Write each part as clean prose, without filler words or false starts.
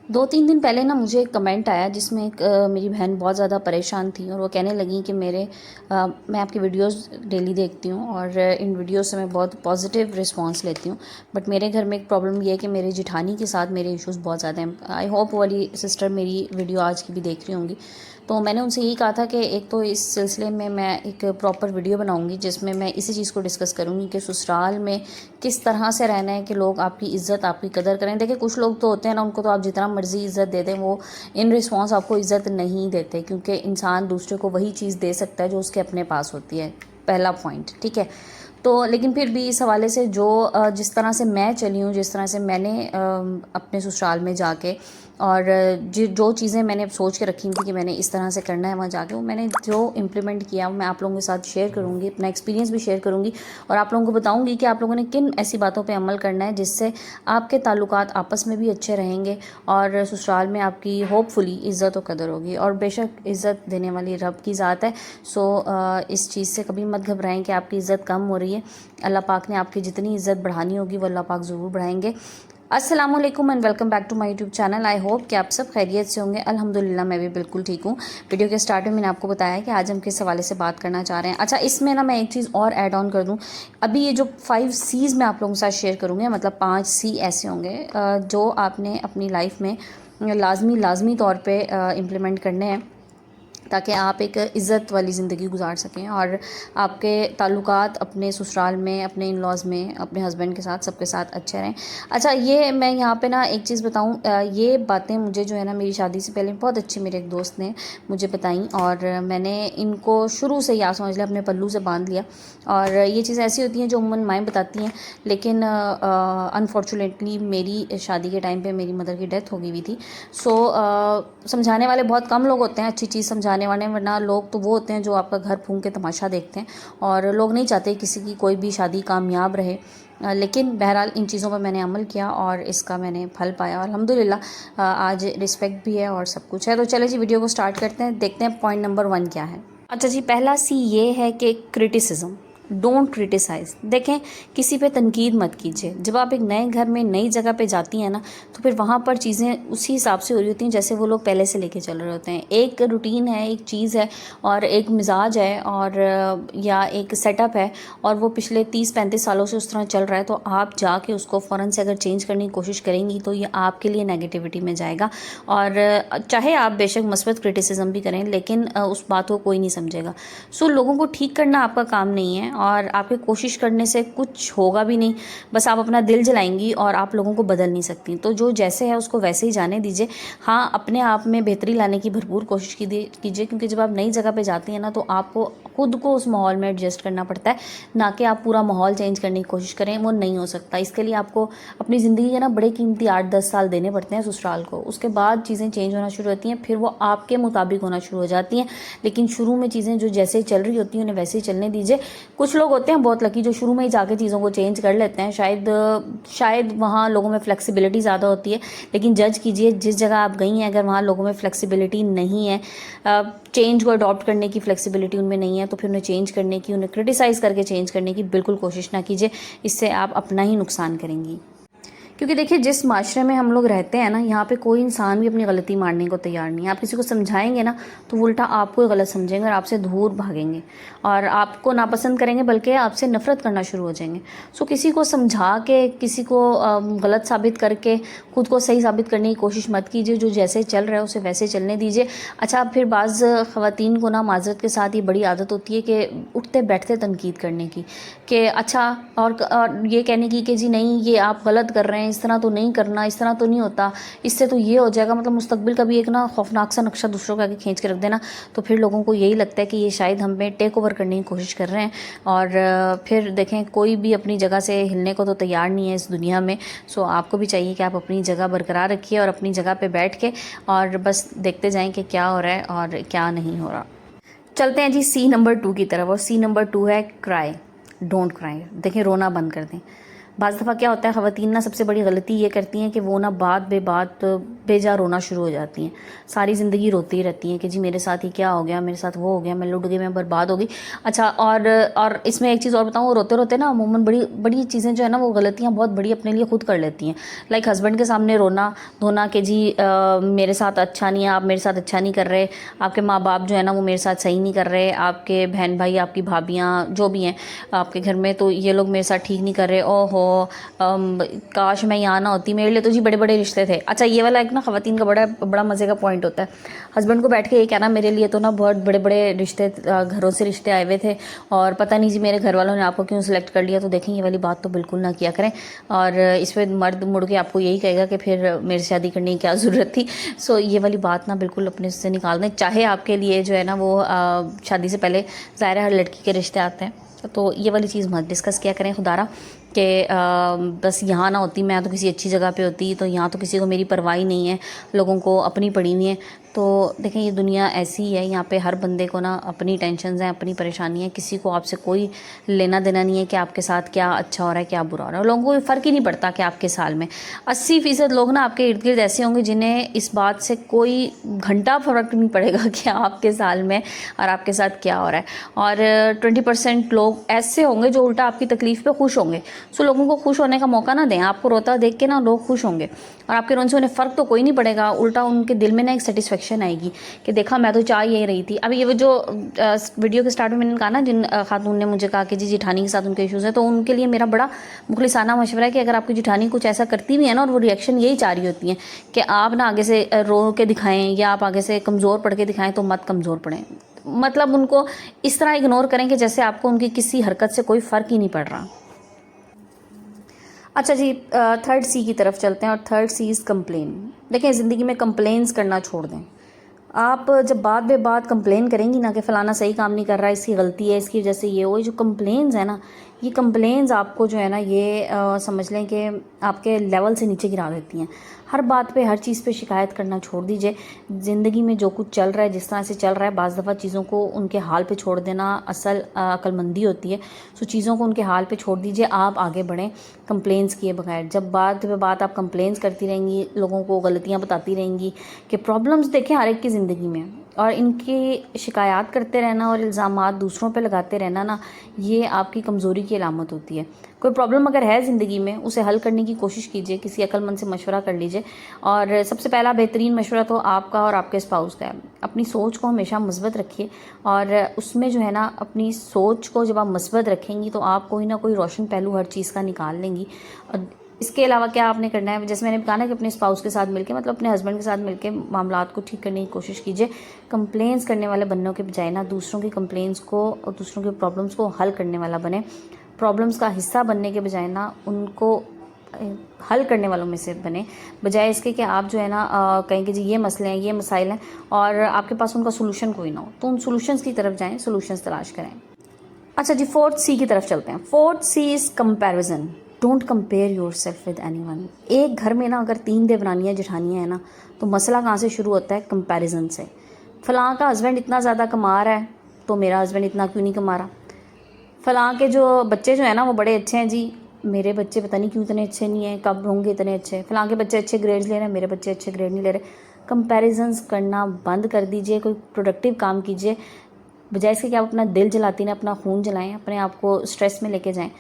2-3 दिन पहले ना मुझे एक कमेंट आया जिसमें एक मेरी बहन बहुत ज़्यादा परेशान थी और वो कहने लगी कि मैं आपकी वीडियोस डेली देखती हूँ और इन वीडियोस से मैं बहुत पॉजिटिव रिस्पांस लेती हूँ। बट मेरे घर में एक प्रॉब्लम ये है कि मेरे जिठानी के साथ मेरे इश्यूज़ बहुत ज़्यादा हैं। आई होप वाली सिस्टर मेरी वीडियो आज की भी देख रही होंगी। तो मैंने उनसे यही कहा था कि एक तो इस सिलसिले में मैं एक प्रॉपर वीडियो बनाऊंगी जिसमें मैं इसी चीज़ को डिस्कस करूंगी कि ससुराल में किस तरह से रहना है कि लोग आपकी इज़्ज़त आपकी कदर करें। देखिए कुछ लोग तो होते हैं ना, उनको तो आप जितना मर्ज़ी इज़्ज़त दे दें वो इन रिस्पॉन्स आपको इज़्ज़त नहीं देते, क्योंकि इंसान दूसरे को वही चीज़ दे सकता है जो उसके अपने पास होती है। पहला पॉइंट, ठीक है। तो लेकिन फिर भी इस हवाले से जो जिस तरह से मैं चली हूँ, जिस तरह से मैंने अपने ससुराल में जाके और जो चीज़ें मैंने सोच के रखी थी कि मैंने इस तरह से करना है वहाँ जाके, वो मैंने जो इम्प्लीमेंट किया वो मैं आप लोगों के साथ शेयर करूँगी, अपना एक्सपीरियंस भी शेयर करूँगी और आप लोगों को बताऊँगी कि आप लोगों ने किन ऐसी बातों पे अमल करना है जिससे आपके ताल्लुकात आपस में भी अच्छे रहेंगे और ससुराल में आपकी होपफुली इज़्ज़त और कदर होगी। और बेशक इज़्ज़त देने वाली रब की ज़ात है। सो इस चीज़ से कभी मत घबराएं कि आपकी इज़्ज़त कम हो रही है। अल्लाह पाक ने आपकी जितनी इज़्ज़त बढ़ानी होगी वो अल्लाह पाक ज़रूर बढ़ाएंगे। अस्सलामुअलैकुम and welcome back to my YouTube channel. I hope कि आप सब खैरियत से होंगे। अल्हम्दुलिल्लाह मैं भी बिल्कुल ठीक हूँ। वीडियो के स्टार्ट में मैंने आपको बताया कि आज हम किस हवाले से बात करना चाह रहे हैं। अच्छा, इसमें ना मैं एक चीज़ और ऐड ऑन कर दूँ। अभी ये जो 5 सीज़ मैं आप लोगों के साथ शेयर करूँगी, मतलब 5 सी ऐसे होंगे जो आपने अपनी लाइफ में लाजमी तौर पर इम्प्लीमेंट करने हैं ताकि आप एक इज़्ज़त वाली ज़िंदगी गुजार सकें और आपके ताल्लुकात अपने ससुराल में, अपने इन लॉज़ में, अपने हस्बैंड के साथ, सबके साथ अच्छे रहें। अच्छा, ये मैं यहाँ पे ना एक चीज़ बताऊँ, ये बातें मुझे जो है ना मेरी शादी से पहले बहुत अच्छी मेरे एक दोस्त ने मुझे बताई और मैंने इनको शुरू से ही आप समझ लें अपने पल्लू से बांध लिया। और ये चीज़ें ऐसी होती हैं जो उम्मन माएँ बताती हैं, लेकिन अनफॉर्चुनेटली मेरी शादी के टाइम पर मेरी मदर की डेथ हो गई हुई थी। सो समझाने वाले बहुत कम लोग होते हैं, अच्छी चीज़ समझाने वाले, वरना लोग तो वो होते हैं जो आपका घर फूंक के तमाशा देखते हैं और लोग नहीं चाहते किसी की कोई भी शादी कामयाब रहे। लेकिन बहरहाल इन चीज़ों पर मैंने अमल किया और इसका मैंने फल पाया और अल्हम्दुलिल्लाह आज रिस्पेक्ट भी है और सब कुछ है। तो चले जी वीडियो को स्टार्ट करते हैं, देखते हैं पॉइंट नंबर 1 क्या है। अच्छा जी, पहला सी ये है कि क्रिटिसिज्म, डोंट क्रिटिसाइज़। देखें, किसी पे तनकीद मत कीजिए। जब आप एक नए घर में नई जगह पे जाती हैं ना, तो फिर वहाँ पर चीज़ें उसी हिसाब से हो रही होती हैं जैसे वो लोग पहले से लेके चल रहे होते हैं। एक रूटीन है, एक चीज़ है और एक मिजाज है और या एक सेटअप है और वो पिछले 30-35 सालों से उस तरह चल रहा है। तो आप जाके उसको फ़ौरन से अगर चेंज करने की कोशिश करेंगी तो ये आपके लिए नेगेटिविटी में जाएगा। और चाहे आप बेशक मस्बत क्रिटिसिज्म भी करें, लेकिन उस बात को कोई नहीं समझेगा। सो लोगों को ठीक करना आपका काम नहीं है और आपके कोशिश करने से कुछ होगा भी नहीं। बस आप अपना दिल जलाएंगी और आप लोगों को बदल नहीं सकती। तो जो जैसे है उसको वैसे ही जाने दीजिए। हाँ, अपने आप में बेहतरी लाने की भरपूर कोशिश कीजिए, क्योंकि जब आप नई जगह पे जाती हैं ना तो आपको खुद को उस माहौल में एडजस्ट करना पड़ता है, ना कि आप पूरा माहौल चेंज करने की कोशिश करें। वो नहीं हो सकता। इसके लिए आपको अपनी ज़िंदगी के ना बड़े कीमती 8-10 साल देने पड़ते हैं ससुराल को। उसके बाद चीज़ें चेंज होना शुरू होती हैं, फिर वो आपके मुताबिक होना शुरू हो जाती हैं। लेकिन शुरू में चीज़ें जो जैसे चल रही होती हैं उन्हें वैसे ही चलने दीजिए। कुछ लोग होते हैं बहुत लकी जो शुरू में ही जाके चीज़ों को चेंज कर लेते हैं। शायद वहाँ लोगों में फ्लेक्सिबिलिटी ज़्यादा होती है, लेकिन जज कीजिए जिस जगह आप गई हैं, अगर वहाँ लोगों में फ्लेक्सिबिलिटी नहीं है, चेंज को अडॉप्ट करने की फ्लेक्सिबिलिटी उनमें नहीं है, तो फिर उन्हें चेंज करने की, उन्हें क्रिटिसाइज़ करके चेंज करने की बिल्कुल कोशिश ना कीजिए। इससे आप अपना ही नुकसान करेंगी। क्योंकि देखिए, जिस माशरे में हम लोग रहते हैं ना, यहाँ पे कोई इंसान भी अपनी गलती मानने को तैयार नहीं है। आप किसी को समझाएंगे ना तो वो उल्टा आपको गलत समझेंगे और आपसे दूर भागेंगे और आपको नापसंद करेंगे, बल्कि आपसे नफरत करना शुरू हो जाएंगे। सो किसी को समझा के, किसी को गलत साबित करके खुद को सही साबित करने की कोशिश मत कीजिए। जो जैसे चल रहा है उसे वैसे चलने दीजिए। अच्छा, फिर बाज़ ख़वातीन को ना माज़रत के साथ ये बड़ी आदत होती है कि उठते बैठते तनकीद करने की, कि अच्छा और ये कहने की कि जी नहीं, ये आप गलत कर रहे हैं, इस तरह तो नहीं करना, इस तरह तो नहीं होता, इससे तो ये हो जाएगा। मतलब मुस्तकबिल का भी एक ना खौफनाक सा नक्शा दूसरों के आगे खींच के रख देना। तो फिर लोगों को यही लगता है कि ये शायद हमें टेक ओवर करने की कोशिश कर रहे हैं और फिर देखें, कोई भी अपनी जगह से हिलने को तो तैयार नहीं है इस दुनिया में। सो आपको भी चाहिए कि आप अपनी जगह बरकरार रखिए और अपनी जगह पर बैठ के और बस देखते जाएँ कि क्या हो रहा है और क्या नहीं हो रहा। चलते हैं जी सी नंबर 2 की तरफ, और सी नंबर 2 है क्राई। Don't cry. देखिए, रोना बंद कर दें। बाज़ दफ़ा क्या होता है, ख़वातीन ना सबसे बड़ी गलती ये करती हैं कि वो ना बात बे बात बेजा रोना शुरू हो जाती हैं, सारी ज़िंदगी रोती ही रहती हैं कि जी मेरे साथ ही क्या हो गया, मेरे साथ वो हो गया, मैं लुट गई, मैं बर्बाद हो गई। अच्छा, और इसमें एक चीज़ और बताऊँ, वो रोते रोते ना अमूमन बड़ी बड़ी चीज़ें जो है ना, वो गलतियाँ बहुत बड़ी अपने लिए खुद कर लेती हैं। लाइक हस्बैंड के सामने रोना धोना कि जी मेरे साथ अच्छा नहीं है, आप मेरे साथ अच्छा नहीं कर रहे, आपके माँ बाप जो है ना वो मेरे साथ सही नहीं कर रहे, आपके बहन भाई, आपकी भाभियाँ जो भी हैं आपके घर में, तो ये लोग मेरे साथ ठीक नहीं कर रहे, ओहो काश मैं यहाँ ना होती, मेरे लिए तो जी बड़े बड़े रिश्ते थे। अच्छा, ये वाला एक ना ख़वातीन का बड़ा बड़ा मज़े का पॉइंट होता है, हस्बैंड को बैठ के ये कहना, मेरे लिए तो ना बहुत बड़े बड़े रिश्ते, घरों से रिश्ते आए हुए थे और पता नहीं जी मेरे घर वालों ने आपको क्यों सिलेक्ट कर लिया। तो देखें, ये वाली बात तो बिल्कुल ना किया करें, और इस पर मर्द मुड़ के आपको यही कहेगा कि फिर मेरे से शादी करने की क्या ज़रूरत थी। सो ये वाली बात ना बिल्कुल अपने से निकाल दें, चाहे आपके लिए जो है ना वो शादी से पहले ज़ाहिर है हर लड़की के रिश्ते आते हैं, तो ये वाली चीज़ मत डिस्कस किया करें खुदारा कि बस यहाँ ना होती, मैं तो किसी अच्छी जगह पे होती, तो यहाँ तो किसी को मेरी परवाह ही नहीं है, लोगों को अपनी पड़ी हुई है। तो देखें, ये दुनिया ऐसी ही है, यहाँ पे हर बंदे को ना अपनी टेंशन्स हैं, अपनी परेशानी है, किसी को आपसे कोई लेना देना नहीं है कि आपके साथ क्या अच्छा हो रहा है, क्या बुरा हो रहा है। लोगों को फ़र्क ही नहीं पड़ता कि आपके साल में 80% लोग ना आपके इर्द गिर्द ऐसे होंगे जिन्हें इस बात से कोई घंटा फ़र्क नहीं पड़ेगा कि आपके साल में और आपके साथ क्या हो रहा है, और 20% लोग ऐसे होंगे जो उल्टा आपकी तकलीफ़ पे खुश होंगे। सो लोगों को खुश होने का मौका ना दें, आपको रोता देख के ना लोग खुश होंगे, और आपके रोने से उन्हें फ़र्क तो कोई नहीं पड़ेगा, उल्टा उनके दिल में ना एक सेटिस्फेक्शन आएगी कि देखा, मैं तो चाह यही रही थी। अभी ये वो जो वीडियो के स्टार्ट में मैंने कहा ना, जिन खातून ने मुझे कहा कि जी जिठानी के साथ उनके इश्यूज़ हैं, तो उनके लिए मेरा बड़ा मुखलिसाना मशवरा है कि अगर आपकी जिठानी कुछ ऐसा करती भी है ना और वो रिएक्शन यही चाह रही होती है कि आप ना आगे से रो के दिखाएं या आप आगे से कमज़ोर पड़ के दिखाएं, तो मत कमज़ोर पड़ें। मतलब उनको इस तरह इग्नोर करें कि जैसे आपको उनकी किसी हरकत से कोई फ़र्क ही नहीं पड़ रहा। अच्छा जी, थर्ड सी की तरफ चलते हैं, और थर्ड सी इज़ कंप्लेन। देखें, ज़िंदगी में कंप्लेंट्स करना छोड़ दें। आप जब बात बे बात कंप्लेन करेंगी ना कि फ़लाना सही काम नहीं कर रहा है, इसकी गलती है, इसकी वजह से ये जो कंप्लेंट्स है ना, ये कंप्लेंट्स आपको जो है ना ये समझ लें कि आपके लेवल से नीचे गिरा देती हैं। हर बात पे, हर चीज़ पे शिकायत करना छोड़ दीजिए। ज़िंदगी में जो कुछ चल रहा है, जिस तरह से चल रहा है, बाज़ दफ़ा चीज़ों को उनके हाल पे छोड़ देना असल अक्लमंदी होती है। सो चीज़ों को उनके हाल पे छोड़ दीजिए, आप आगे बढ़ें कंप्लेंट्स किए बगैर। जब बात पे बात आप कंप्लेंट्स करती रहेंगी, लोगों को गलतियाँ बताती रहेंगी कि प्रॉब्लम्स देखें हर एक की ज़िंदगी में, और इनकी शिकायत करते रहना और इल्ज़ामात दूसरों पे लगाते रहना ना, ये आपकी कमज़ोरी की अलामत होती है। कोई प्रॉब्लम अगर है ज़िंदगी में, उसे हल करने की कोशिश कीजिए, किसी अक्लमंद से मशवरा कर लीजिए। और सबसे पहला बेहतरीन मशवरा तो आपका और आपके स्पाउस का है। अपनी सोच को हमेशा मुस्बत रखिए, और उसमें जो है ना, अपनी सोच को जब आप मुस्बत रखेंगी तो आप कोई ना कोई रोशन पहलू हर चीज़ का निकाल लेंगी। और इसके अलावा क्या आपने करना है, जैसे मैंने कहा ना कि अपने स्पाउस के साथ मिलके, मतलब अपने हस्बैंड के साथ मिलके मामलात को ठीक करने की कोशिश कीजिए। कंप्लेंट्स करने वाले बनने के बजाय ना, दूसरों की कंप्लेंट्स को और दूसरों की प्रॉब्लम्स को हल करने वाला बने। प्रॉब्लम्स का हिस्सा बनने के बजाय ना, उनको हल करने वालों में से बने, बजाय इसके कि आप जो है ना कहें कि जी ये मसले हैं, ये मसाइल हैं, और आपके पास उनका सोल्यूशन कोई ना हो। तो उन सोल्यूशंस की तरफ जाएं, सोल्यूशंस तलाश करें। अच्छा जी, फोर्थ सी की तरफ चलते हैं। Fourth C is comparison. Don't compare yourself with anyone. एक घर में ना अगर 3 देवरानियाँ जेठानियाँ हैं ना, तो मसला कहाँ से शुरू होता है? कंपैरिजन से। फ़लाँ का हस्बैंड इतना ज़्यादा कमा रहा है, तो मेरा हस्बैंड इतना क्यों नहीं कमा रहा? फ़लाँ के जो बच्चे जो हैं ना वो बड़े अच्छे हैं जी, मेरे बच्चे पता नहीं क्यों इतने अच्छे नहीं हैं, कब होंगे इतने अच्छे? फ़लाँ के बच्चे अच्छे ग्रेड्स ले रहे हैं, मेरे बच्चे अच्छे ग्रेड नहीं ले रहे। कंपैरिजन्स करना बंद कर दीजिए, कोई प्रोडक्टिव काम कीजिए, बजाय इसके कि आप अपना दिल जलाती हैं, अपना खून जलाएं, अपने आप को स्ट्रेस में लेके जाएं।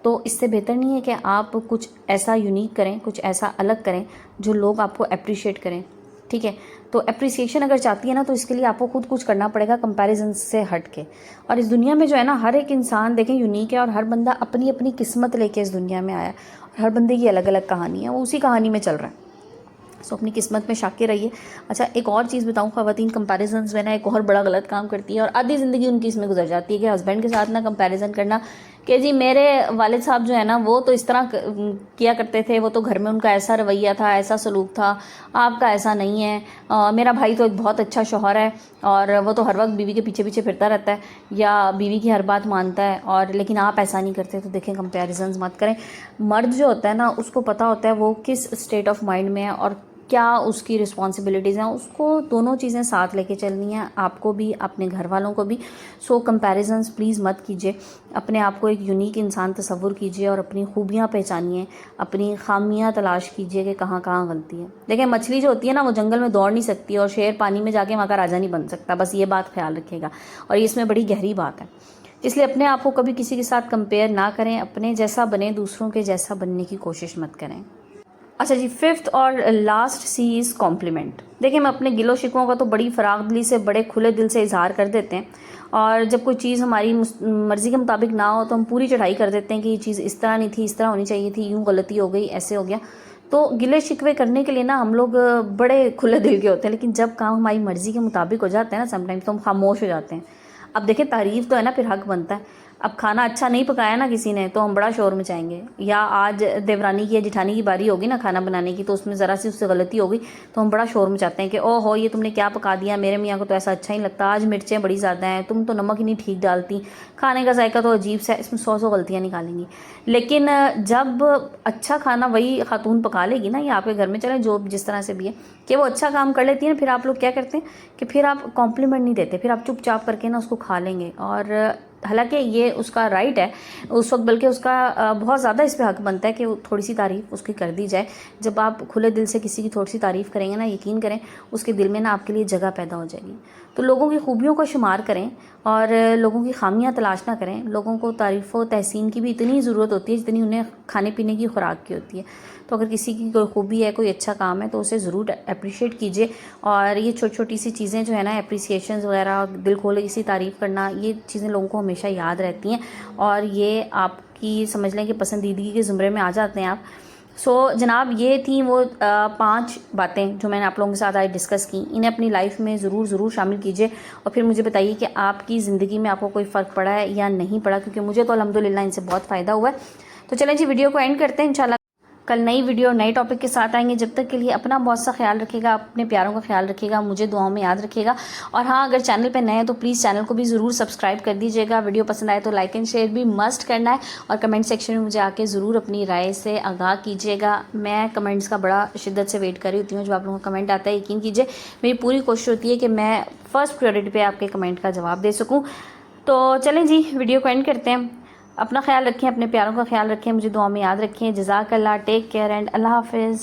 तो इससे बेहतर नहीं है कि आप कुछ ऐसा यूनिक करें, कुछ ऐसा अलग करें जो लोग आपको अप्रिशिएट करें, ठीक है? तो अप्रिसिएशन अगर चाहती है ना, तो इसके लिए आपको खुद कुछ करना पड़ेगा कंपैरिजन से हट के। और इस दुनिया में जो है ना, हर एक इंसान देखें यूनिक है, और हर बंदा अपनी अपनी किस्मत लेके इस दुनिया में आया है, और हर बंदे की अलग अलग कहानी है, वो उसी कहानी में चल रहा है। सो अपनी किस्मत में शाके रहिए। अच्छा, एक और चीज़ बताऊँ, ख़वातीन कंपैरिजन्स में ना एक और बड़ा गलत काम करती है, और आधी ज़िंदगी उनकी इसमें गुजर जाती है कि हस्बैंड के साथ ना कंपैरिजन करना कि जी मेरे वालिद साहब जो है ना वो तो इस तरह किया करते थे, वो तो घर में उनका ऐसा रवैया था, ऐसा सलूक था, आपका ऐसा नहीं है। मेरा भाई तो एक बहुत अच्छा शौहर है, और वो तो हर वक्त बीवी के पीछे पीछे फिरता रहता है, या बीवी की हर बात मानता है, और लेकिन आप ऐसा नहीं करते। तो देखें, कंपैरिजन्स मत करें। मर्द जो होता है ना, उसको पता होता है वो किस स्टेट ऑफ माइंड में है, और क्या उसकी रिस्पॉन्सिबिलिटीज़ हैं, उसको दोनों चीज़ें साथ लेके चलनी है, आपको भी अपने घर वालों को भी। सो कंपैरिजंस प्लीज़ मत कीजिए, अपने आप को एक यूनिक इंसान तस्वुर कीजिए और अपनी खूबियाँ पहचानिए, अपनी खामियाँ तलाश कीजिए कि कहाँ कहाँ गलती है। देखिए मछली जो होती है ना, वो जंगल में दौड़ नहीं सकती और शेर पानी में जाके वहाँ का राजा नहीं बन सकता, बस ये बात ख्याल रखिएगा। और ये इसमें बड़ी गहरी बात है, इसलिए अपने आप को कभी किसी के साथ कंपेयर ना करें, अपने जैसा बने, दूसरों के जैसा बनने की कोशिश मत करें। अच्छा जी, फिफ्थ और लास्ट सी इज़ कॉम्प्लीमेंट। देखिए हम अपने गिलो शिकवों का तो बड़ी फराग दिली से, बड़े खुले दिल से इजहार कर देते हैं, और जब कोई चीज़ हमारी मर्ज़ी के मुताबिक ना हो तो हम पूरी चढ़ाई कर देते हैं कि ये चीज़ इस तरह नहीं थी, इस तरह होनी चाहिए थी, यूँ गलती हो गई, ऐसे हो गया। तो गिले शिकवे करने के लिए ना हम लोग बड़े खुले दिल के होते हैं, लेकिन जब काम हमारी मर्ज़ी के मुताबिक हो जाता है ना समटाइम्स, तो हम खामोश हो जाते हैं। अब देखिए तारीफ़ तो है ना, फिर हक बनता है। अब खाना अच्छा नहीं पकाया ना किसी ने, तो हम बड़ा शोर मचाएंगे, या आज देवरानी की या जिठानी की बारी होगी ना खाना बनाने की, तो उसमें ज़रा सी उससे गलती हो गई तो हम बड़ा शोर मचाते हैं कि ओह हो, ये तुमने क्या पका दिया, मेरे मियाँ को तो ऐसा अच्छा ही लगता, आज मिर्चें बड़ी ज़्यादा हैं, तुम तो नमक ही नहीं ठीक डालती, खाने का जायका तो अजीब सा है, इसमें 100 गलतियाँ निकालेंगी। लेकिन जब अच्छा खाना वही खातून पका लेगी ना, या आपके घर में चले जो जिस तरह से भी है, कि वो अच्छा काम कर लेती है ना, फिर आप लोग क्या करते हैं कि फिर आप कॉम्प्लीमेंट नहीं देते, फिर आप चुपचाप करके ना उसको खा लेंगे। और हालांकि ये उसका राइट है उस वक्त, बल्कि उसका बहुत ज़्यादा इस पे हक बनता है कि थोड़ी सी तारीफ़ उसकी कर दी जाए। जब आप खुले दिल से किसी की थोड़ी सी तारीफ़ करेंगे ना, यकीन करें उसके दिल में ना आपके लिए जगह पैदा हो जाएगी। तो लोगों की खूबियों को शुमार करें और लोगों की खामियां तलाश ना करें। लोगों को तारीफ़ व तहसीन की भी इतनी ज़रूरत होती है जितनी उन्हें खाने पीने की खुराक की होती है। तो अगर किसी की कोई खूबी है, कोई अच्छा काम है, तो उसे ज़रूर अप्रिशिएट कीजिए। और ये छोटी छोटी सी चीज़ें जो है ना, अप्रिसिएशन वगैरह, दिल खोले किसी तारीफ़ करना, ये चीज़ें लोगों को हमेशा याद रहती हैं और ये आपकी समझ लें कि पसंदीदगी के ज़ुमरे में आ जाते हैं आप। सो जनाब, ये थी वो 5 बातें जो मैंने आप लोगों के साथ आज डिस्कस की। इन्हें अपनी लाइफ में ज़रूर शामिल कीजिए और फिर मुझे बताइए कि आपकी ज़िंदगी में आपको कोई फ़र्क पड़ा है या नहीं पड़ा, क्योंकि मुझे तो अल्हम्दुलिल्लाह इनसे बहुत फ़ायदा हुआ है। तो चलें जी, वीडियो को एंड करते हैं। इंशाल्लाह कल नई वीडियो नए टॉपिक के साथ आएंगे। जब तक के लिए अपना बहुत सा ख्याल रखिएगा, अपने प्यारों का ख्याल रखिएगा, मुझे दुआओं में याद रखिएगा। और हाँ, अगर चैनल पे नए हैं तो प्लीज़ चैनल को भी ज़रूर सब्सक्राइब कर दीजिएगा। वीडियो पसंद आए तो लाइक एंड शेयर भी मस्ट करना है और कमेंट सेक्शन में मुझे आके ज़रूर अपनी राय से आगाह कीजिएगा। मैं कमेंट्स का बड़ा शिद्दत से वेट कर रही होती हूँ। जो आप लोगों का कमेंट आता है, यकीन कीजिए मेरी पूरी कोशिश होती है कि मैं फ़र्स्ट प्रायोरिटी पर आपके कमेंट का जवाब दे सकूँ। तो चलें जी, वीडियो को एंड करते हैं। अपना ख्याल रखें, अपने प्यारों का ख्याल रखें, मुझे दुआ में याद रखें। जज़ाकल्लाह, टेक केयर एंड अल्लाह हाफिज़।